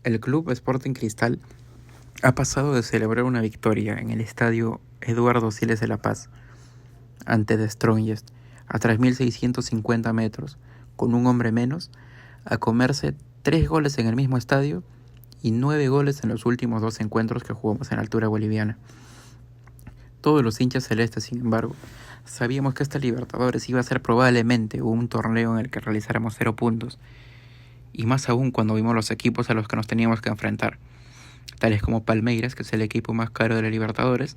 El Club Sporting Cristal ha pasado de celebrar una victoria en el estadio Eduardo Siles de La Paz ante The Strongest a 3.650 metros con un hombre menos a comerse 3 goles en el mismo estadio y 9 goles en los últimos 2 encuentros que jugamos en altura boliviana. Todos los hinchas celestes, sin embargo, sabíamos que esta Libertadores iba a ser probablemente un torneo en el que realizáramos 0 puntos, y más aún cuando vimos los equipos a los que nos teníamos que enfrentar, tales como Palmeiras, que es el equipo más caro de la Libertadores,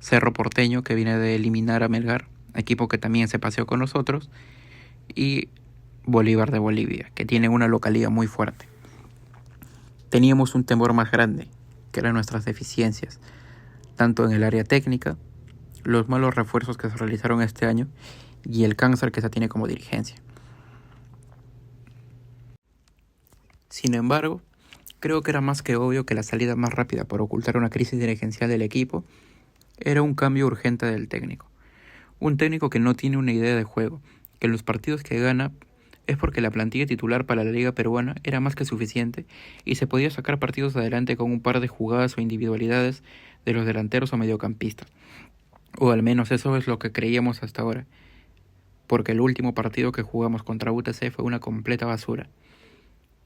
Cerro Porteño, que viene de eliminar a Melgar, equipo que también se paseó con nosotros, y Bolívar de Bolivia, que tiene una localidad muy fuerte. Teníamos un temor más grande, que eran nuestras deficiencias, tanto en el área técnica, los malos refuerzos que se realizaron este año y el cáncer que se tiene como dirigencia. Sin embargo, creo que era más que obvio que la salida más rápida para ocultar una crisis dirigencial del equipo era un cambio urgente del técnico. Un técnico que no tiene una idea de juego, que en los partidos que gana es porque la plantilla titular para la liga peruana era más que suficiente y se podía sacar partidos adelante con un par de jugadas o individualidades de los delanteros o mediocampistas. O al menos eso es lo que creíamos hasta ahora, porque el último partido que jugamos contra UTC fue una completa basura.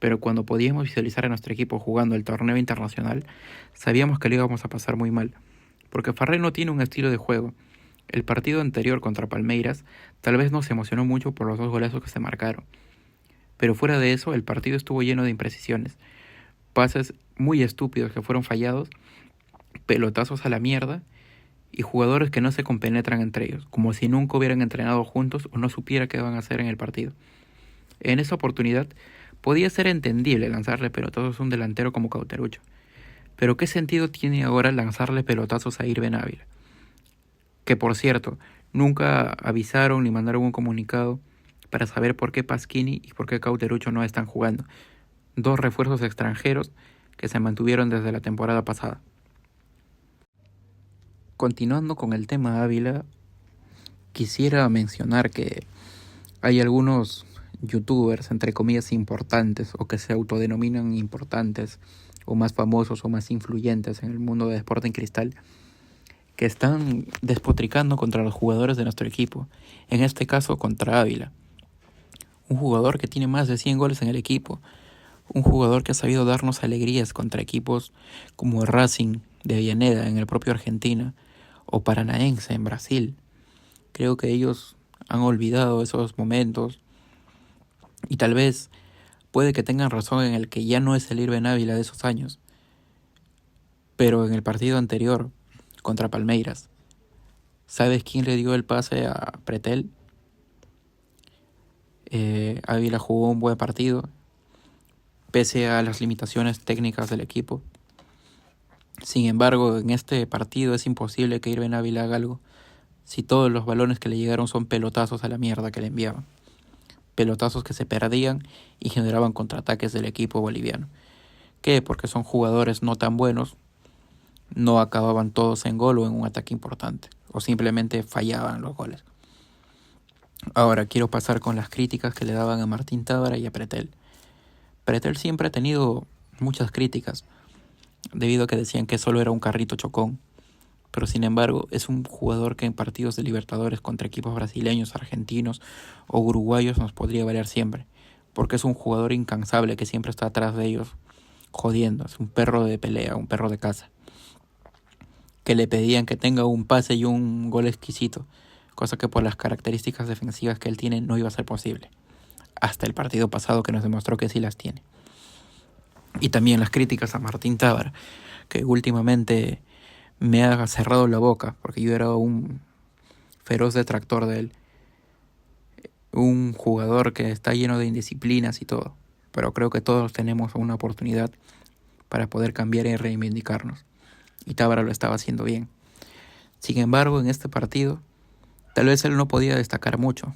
Pero cuando podíamos visualizar a nuestro equipo jugando el torneo internacional, sabíamos que lo íbamos a pasar muy mal, porque Farré no tiene un estilo de juego. El partido anterior contra Palmeiras tal vez nos emocionó mucho por los 2 golazos que se marcaron, pero fuera de eso el partido estuvo lleno de imprecisiones, pases muy estúpidos que fueron fallados, pelotazos a la mierda y jugadores que no se compenetran entre ellos, como si nunca hubieran entrenado juntos o no supiera qué van a hacer en el partido. En esa oportunidad podía ser entendible lanzarle pelotazos a un delantero como Cauterucho, pero ¿qué sentido tiene ahora lanzarle pelotazos a Irben Ávila? Que por cierto, nunca avisaron ni mandaron un comunicado para saber por qué Pasquini y por qué Cauterucho no están jugando. 2 refuerzos extranjeros que se mantuvieron desde la temporada pasada. Continuando con el tema Ávila, quisiera mencionar que hay algunos youtubers, entre comillas, importantes o que se autodenominan importantes o más famosos o más influyentes en el mundo de Sporting Cristal, que están despotricando contra los jugadores de nuestro equipo, en este caso contra Ávila. Un jugador que tiene más de 100 goles en el equipo, un jugador que ha sabido darnos alegrías contra equipos como Racing de Avellaneda en el propio Argentina o Paranaense en Brasil. Creo que ellos han olvidado esos momentos y tal vez puede que tengan razón en el que ya no es el Irben Ávila de esos años, pero en el partido anterior contra Palmeiras, ¿sabes quién le dio el pase a Pretel? Ávila jugó un buen partido, pese a las limitaciones técnicas del equipo. Sin embargo, en este partido es imposible que Irben Ávila haga algo si todos los balones que le llegaron son pelotazos a la mierda que le enviaban. Pelotazos que se perdían y generaban contraataques del equipo boliviano. Que porque son jugadores no tan buenos, no acababan todos en gol o en un ataque importante, o simplemente fallaban los goles. Ahora quiero pasar con las críticas que le daban a Martín Tábara y a Pretel. Pretel siempre ha tenido muchas críticas, debido a que decían que solo era un carrito chocón, pero sin embargo es un jugador que en partidos de Libertadores contra equipos brasileños, argentinos o uruguayos nos podría valer siempre, porque es un jugador incansable que siempre está atrás de ellos, jodiendo, es un perro de pelea, un perro de caza, que le pedían que tenga un pase y un gol exquisito, cosa que por las características defensivas que él tiene no iba a ser posible, hasta el partido pasado que nos demostró que sí las tiene. Y también las críticas a Martín Tábara, que últimamente me ha cerrado la boca, porque yo era un feroz detractor de él, un jugador que está lleno de indisciplinas y todo, pero creo que todos tenemos una oportunidad para poder cambiar y reivindicarnos, y Tábara lo estaba haciendo bien. Sin embargo, en este partido, tal vez él no podía destacar mucho,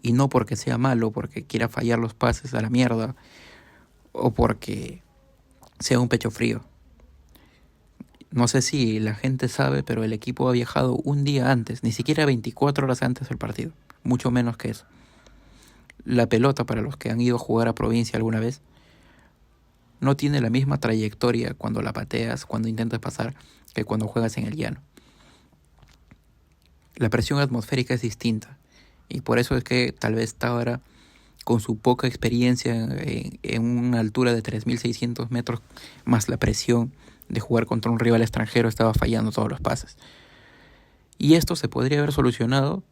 y no porque sea malo, porque quiera fallar los pases a la mierda, o porque sea un pecho frío. No sé si la gente sabe, pero el equipo ha viajado un día antes, ni siquiera 24 horas antes del partido, mucho menos que eso. La pelota, para los que han ido a jugar a provincia alguna vez, no tiene la misma trayectoria cuando la pateas, cuando intentas pasar, que cuando juegas en el llano. La presión atmosférica es distinta y por eso es que tal vez Tábara, con su poca experiencia en una altura de 3.600 metros, más la presión de jugar contra un rival extranjero, estaba fallando todos los pases. Y esto se podría haber solucionado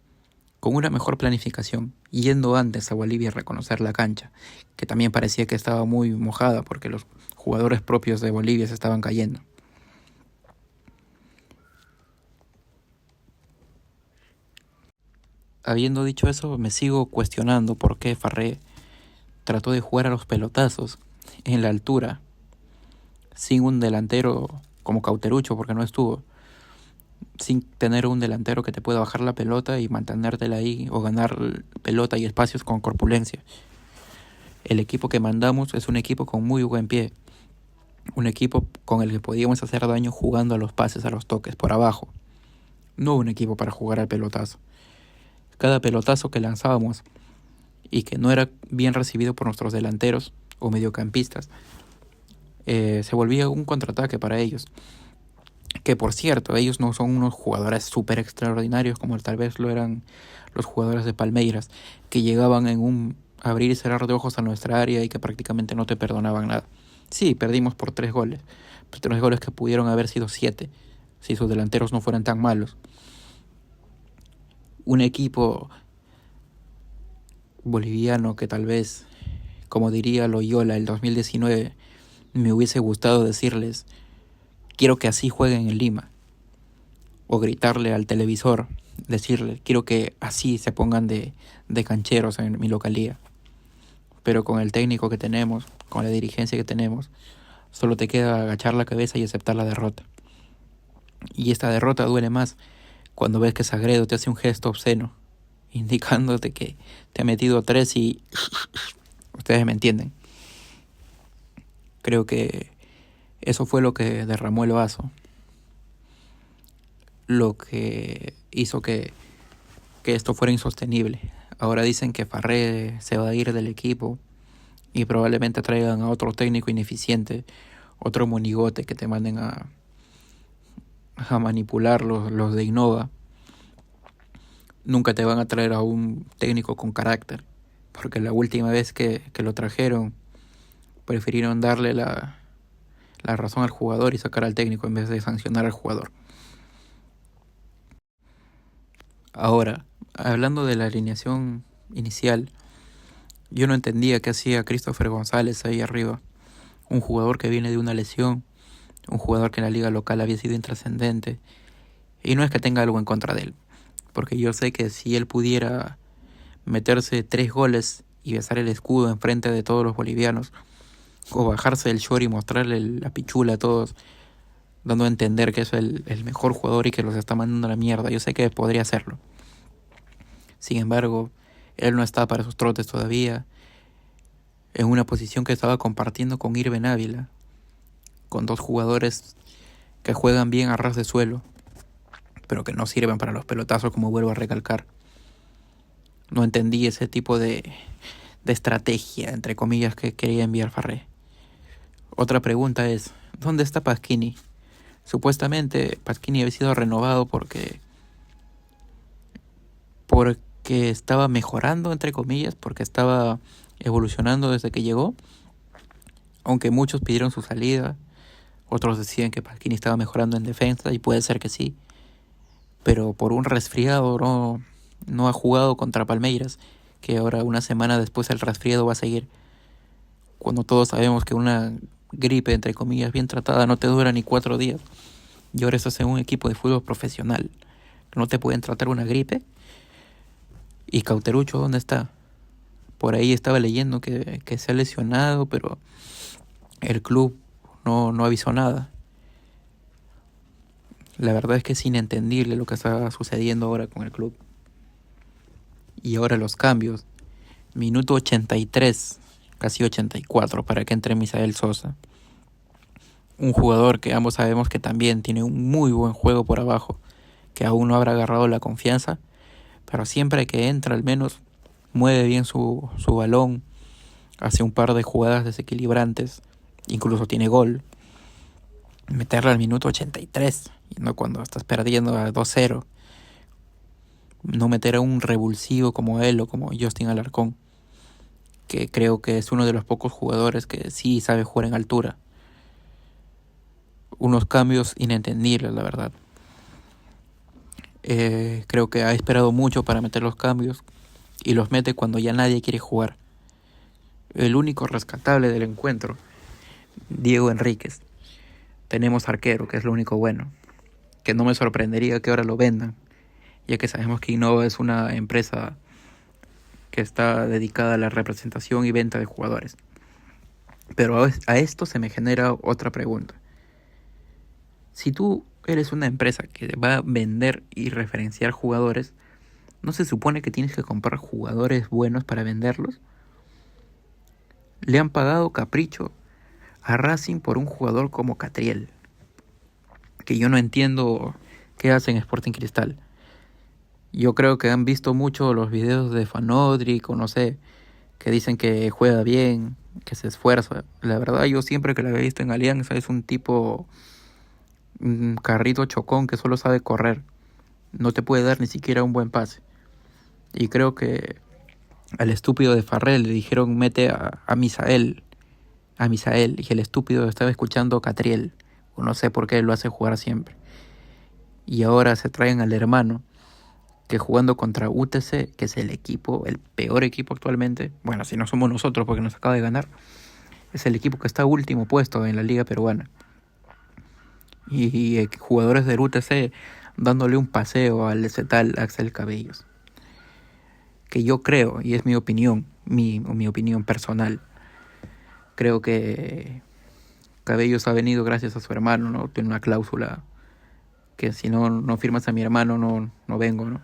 con una mejor planificación, yendo antes a Bolivia a reconocer la cancha, que también parecía que estaba muy mojada porque los jugadores propios de Bolivia se estaban cayendo. Habiendo dicho eso, me sigo cuestionando por qué Farré trató de jugar a los pelotazos en la altura, sin un delantero como Cauterucho, porque no estuvo, sin tener un delantero que te pueda bajar la pelota y mantenértela ahí, o ganar pelota y espacios con corpulencia. El equipo que mandamos es un equipo con muy buen pie, un equipo con el que podíamos hacer daño jugando a los pases, a los toques, por abajo. No un equipo para jugar al pelotazo. Cada pelotazo que lanzábamos y que no era bien recibido por nuestros delanteros o mediocampistas, se volvía un contraataque para ellos. Que por cierto, ellos no son unos jugadores súper extraordinarios como tal vez lo eran los jugadores de Palmeiras, que llegaban en un abrir y cerrar de ojos a nuestra área y que prácticamente no te perdonaban nada. Sí, perdimos por 3 goles, pero 3 goles que pudieron haber sido 7 si sus delanteros no fueran tan malos. Un equipo boliviano que tal vez, como diría Loyola el 2019, me hubiese gustado decirles: quiero que así jueguen en Lima. O gritarle al televisor, decirle: quiero que así se pongan de cancheros en mi localía. Pero con el técnico que tenemos, con la dirigencia que tenemos, solo te queda agachar la cabeza y aceptar la derrota. Y esta derrota duele más cuando ves que Sagredo te hace un gesto obsceno, indicándote que te ha metido 3 y... ustedes me entienden. Creo que eso fue lo que derramó el vaso. Lo que hizo que esto fuera insostenible. Ahora dicen que Farré se va a ir del equipo y probablemente traigan a otro técnico ineficiente, otro monigote que te manden a manipular los de Innova. Nunca te van a traer a un técnico con carácter, porque la última vez que lo trajeron prefirieron darle la razón al jugador y sacar al técnico en vez de sancionar al jugador. Ahora, hablando de la alineación inicial, yo no entendía qué hacía Christopher González ahí arriba. Un jugador que viene de una lesión, un jugador que en la liga local había sido intrascendente. Y no es que tenga algo en contra de él, porque yo sé que si él pudiera meterse 3 goles y besar el escudo enfrente de todos los bolivianos, o bajarse el short y mostrarle la pichula a todos, dando a entender que es el mejor jugador y que los está mandando a la mierda, yo sé que podría hacerlo. Sin embargo, él no está para esos trotes todavía, en una posición que estaba compartiendo con Irben Ávila, con 2 jugadores que juegan bien a ras de suelo, pero que no sirven para los pelotazos, como vuelvo a recalcar. No entendí ese tipo de estrategia, entre comillas, que quería enviar Farré. Otra pregunta es: ¿dónde está Pasquini? Supuestamente Pasquini había sido renovado porque estaba mejorando, entre comillas, porque estaba evolucionando desde que llegó. Aunque muchos pidieron su salida, otros decían que Pasquini estaba mejorando en defensa, y puede ser que sí. Pero por un resfriado no ha jugado contra Palmeiras, que ahora, una semana después, el resfriado va a seguir. Cuando todos sabemos que una gripe, entre comillas, bien tratada no te dura ni 4 días. Y ahora estás en un equipo de fútbol profesional. No te pueden tratar una gripe. ¿Y Cauterucho dónde está? Por ahí estaba leyendo que se ha lesionado, pero el club no avisó nada. La verdad es que es inentendible lo que está sucediendo ahora con el club. Y ahora los cambios. Minuto 83, casi 84, para que entre Misael Sosa. Un jugador que ambos sabemos que también tiene un muy buen juego por abajo, que aún no habrá agarrado la confianza, pero siempre que entra al menos mueve bien su balón, hace un par de jugadas desequilibrantes, incluso tiene gol, meterlo al minuto 83, y no cuando estás perdiendo a 2-0. No meter a un revulsivo como él o como Justin Alarcón, que creo que es uno de los pocos jugadores que sí sabe jugar en altura. Unos cambios inentendibles, la verdad. Creo que ha esperado mucho para meter los cambios y los mete cuando ya nadie quiere jugar. El único rescatable del encuentro, Diego Enríquez. Tenemos arquero, que es lo único bueno, que no me sorprendería que ahora lo vendan, ya que sabemos que Innova es una empresa que está dedicada a la representación y venta de jugadores. Pero a esto se me genera otra pregunta. Si tú eres una empresa que va a vender y referenciar jugadores, ¿no se supone que tienes que comprar jugadores buenos para venderlos? Le han pagado capricho a Racing por un jugador como Catriel, que yo no entiendo qué hace en Sporting Cristal. Yo creo que han visto mucho los videos de Fanodric o no sé, que dicen que juega bien, que se esfuerza. La verdad, yo siempre que la he visto en Alianza es un tipo, un carrito chocón que solo sabe correr. No te puede dar ni siquiera un buen pase. Y creo que al estúpido de Farrell le dijeron mete a Misael. Y el estúpido estaba escuchando Catriel. O no sé por qué lo hace jugar siempre. Y ahora se traen al hermano, que jugando contra UTC, que es el equipo, el peor equipo actualmente, bueno, si no somos nosotros porque nos acaba de ganar, es el equipo que está último puesto en la liga peruana. Y jugadores del UTC dándole un paseo al ese tal Axel Cabellos. Que yo creo, y es mi opinión, mi opinión personal, creo que Cabellos ha venido gracias a su hermano, ¿no? Tiene una cláusula que si no firmas a mi hermano no vengo, ¿no?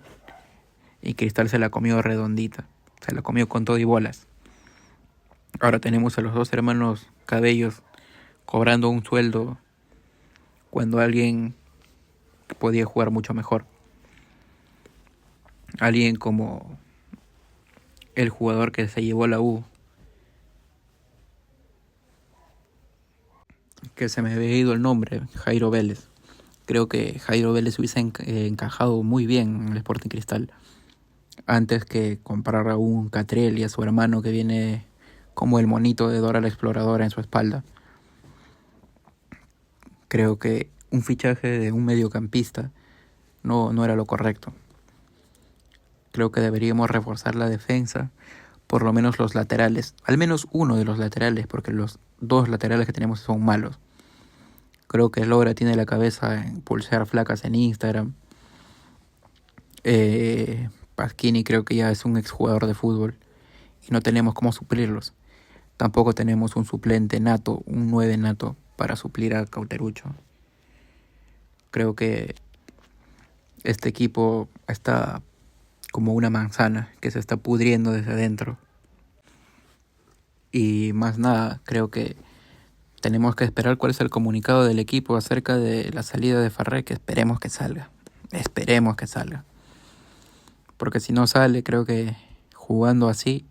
Y Cristal se la comió redondita, se la comió con todo y bolas. Ahora tenemos a los dos hermanos Cabellos cobrando un sueldo cuando alguien podía jugar mucho mejor. Alguien como el jugador que se llevó la U, que se me había ido el nombre, Jairo Vélez. Creo que Jairo Vélez hubiese encajado muy bien en el Sporting Cristal, antes que comprar a un Catriel y a su hermano que viene como el monito de Dora la Exploradora en su espalda. Creo que un fichaje de un mediocampista no era lo correcto. Creo que deberíamos reforzar la defensa, por lo menos los laterales, al menos uno de los laterales, porque los dos laterales que tenemos son malos. Creo que Logra tiene la cabeza en pulsear flacas en Instagram. Pasquini creo que ya es un exjugador de fútbol y no tenemos cómo suplirlos. Tampoco tenemos un suplente nato, un 9 nato para suplir a Cauterucho. Creo que este equipo está como una manzana que se está pudriendo desde adentro. Y más nada, creo que tenemos que esperar cuál es el comunicado del equipo acerca de la salida de Farré, que esperemos que salga. Esperemos que salga. Porque si no sale, creo que jugando así,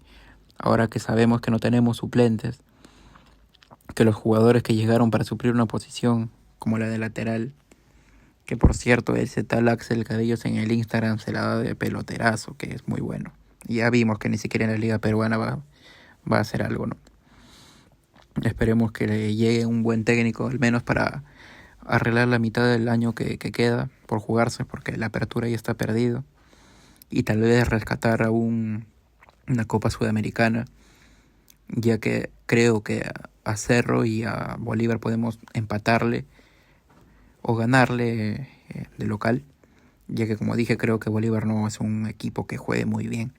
ahora que sabemos que no tenemos suplentes, que los jugadores que llegaron para suplir una posición como la de lateral, que por cierto ese tal Axel Cabellos en el Instagram se la da de peloterazo, que es muy bueno. Y ya vimos que ni siquiera en la liga peruana va a hacer algo, ¿no? Esperemos que le llegue un buen técnico, al menos para arreglar la mitad del año que queda por jugarse, porque la apertura ya está perdido. Y tal vez rescatar a una Copa Sudamericana, ya que creo que a Cerro y a Bolívar podemos empatarle o ganarle de local, ya que como dije creo que Bolívar no es un equipo que juegue muy bien.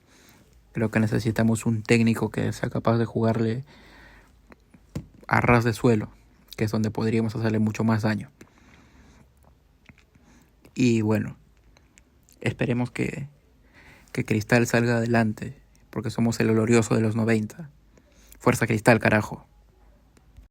Creo que necesitamos un técnico que sea capaz de jugarle a ras de suelo, que es donde podríamos hacerle mucho más daño. Y bueno, esperemos que Cristal salga adelante, porque somos el glorioso de los 90. Fuerza Cristal, carajo.